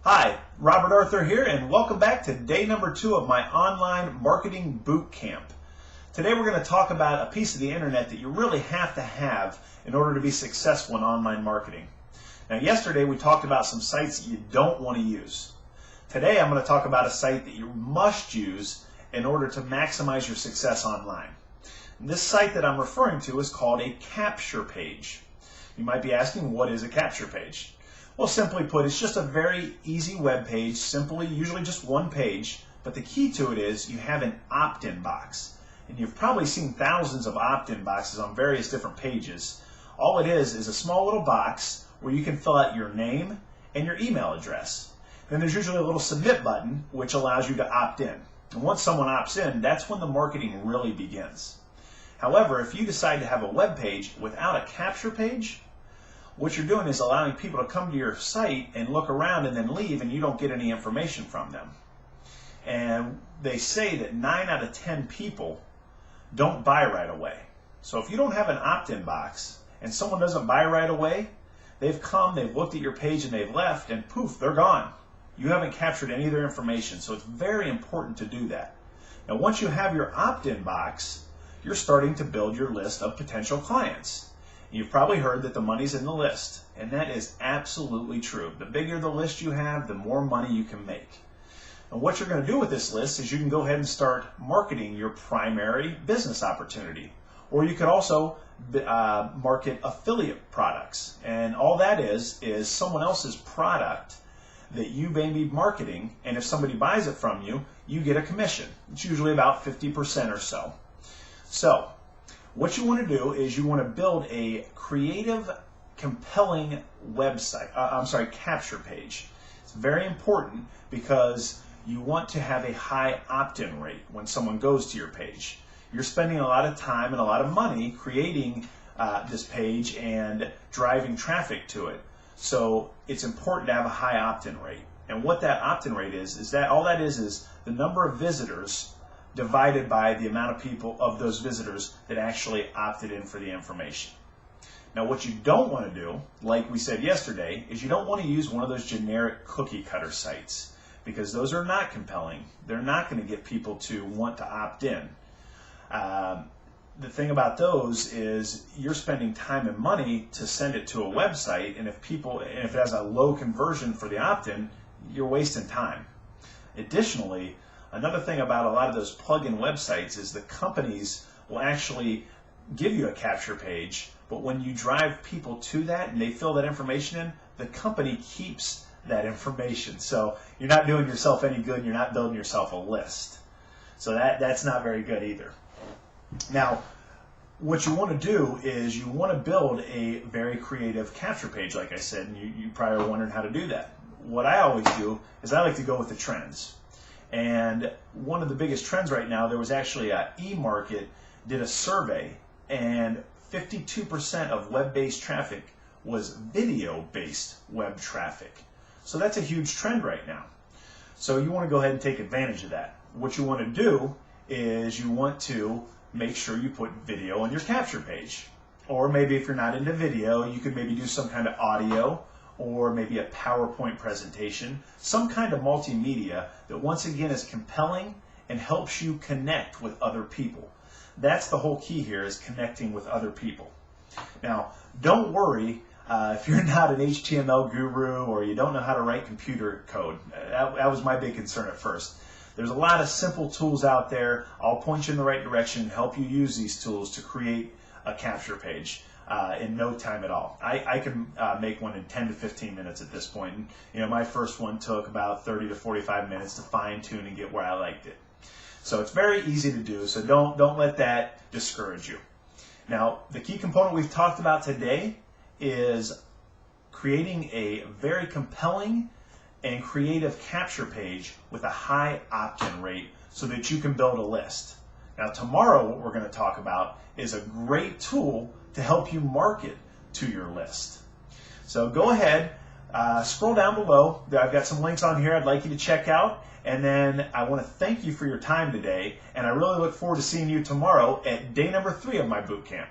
Hi, Robert Arthur here, and welcome back to day number 2 of my online marketing boot camp. Today we're going to talk about a piece of the internet that you really have to have in order to be successful in online marketing. Now, yesterday we talked about some sites that you don't want to use. Today I'm going to talk about a site that you must use in order to maximize your success online. And this site that I'm referring to is called a capture page. You might be asking, what is a capture page? Well, simply put, it's just a very easy web page, usually just one page, but the key to it is you have an opt-in box. And you've probably seen thousands of opt-in boxes on various different pages. All it is a small little box where you can fill out your name and your email address. Then there's usually a little submit button which allows you to opt in. And once someone opts in, that's when the marketing really begins. However, if you decide to have a web page without a capture page, what you're doing is allowing people to come to your site and look around and then leave, and you don't get any information from them. And they say that 9 out of 10 people don't buy right away. So if you don't have an opt-in box and someone doesn't buy right away, they've come, they've looked at your page, and they've left, and poof, they're gone. You haven't captured any of their information, so it's very important to do that. Now, once you have your opt-in box, you're starting to build your list of potential clients. You've probably heard that the money's in the list, and that is absolutely true. The bigger the list you have, the more money you can make. And what you're going to do with this list is you can go ahead and start marketing your primary business opportunity. Or you could also market affiliate products. And all that is someone else's product that you may be marketing, and if somebody buys it from you, you get a commission. It's usually about 50% or so. So, what you want to do is you want to build a creative, compelling capture page. It's very important because you want to have a high opt-in rate when someone goes to your page. You're spending a lot of time and a lot of money creating this page and driving traffic to it. So it's important to have a high opt-in rate. And what that opt-in rate is that all that is the number of visitors divided by the amount of people of those visitors that actually opted in for the information. Now, what you don't want to do, like we said yesterday, is you don't want to use one of those generic cookie cutter sites, because those are not compelling. They're not going to get people to want to opt in. The thing about those is you're spending time and money to send it to a website, and if it has a low conversion for the opt-in, you're wasting time. Additionally, another thing about a lot of those plug-in websites is the companies will actually give you a capture page, but when you drive people to that and they fill that information in, the company keeps that information. So you're not doing yourself any good, and you're not building yourself a list. So that's not very good either. Now, what you want to do is you want to build a very creative capture page, like I said, and you probably are wondering how to do that. What I always do is I like to go with the trends. And one of the biggest trends right now, there was actually eMarket did a survey, and 52% of web-based traffic was video-based web traffic. So that's a huge trend right now. So you want to go ahead and take advantage of that. What you want to do is you want to make sure you put video on your capture page. Or maybe if you're not into video, you could maybe do some kind of audio, or maybe a PowerPoint presentation, some kind of multimedia that once again is compelling and helps you connect with other people. That's the whole key here, is connecting with other people. Now, don't worry if you're not an HTML guru or you don't know how to write computer code. That was my big concern at first. There's a lot of simple tools out there. I'll point you in the right direction and help you use these tools to create a capture page in no time at all. I can make one in 10 to 15 minutes at this point. And, my first one took about 30 to 45 minutes to fine tune and get where I liked it. So it's very easy to do, so don't let that discourage you. Now, the key component we've talked about today is creating a very compelling and creative capture page with a high opt-in rate so that you can build a list. Now, tomorrow what we're going to talk about is a great tool to help you market to your list. So go ahead, scroll down below. I've got some links on here I'd like you to check out. And then I want to thank you for your time today, and I really look forward to seeing you tomorrow at day number 3 of my boot camp.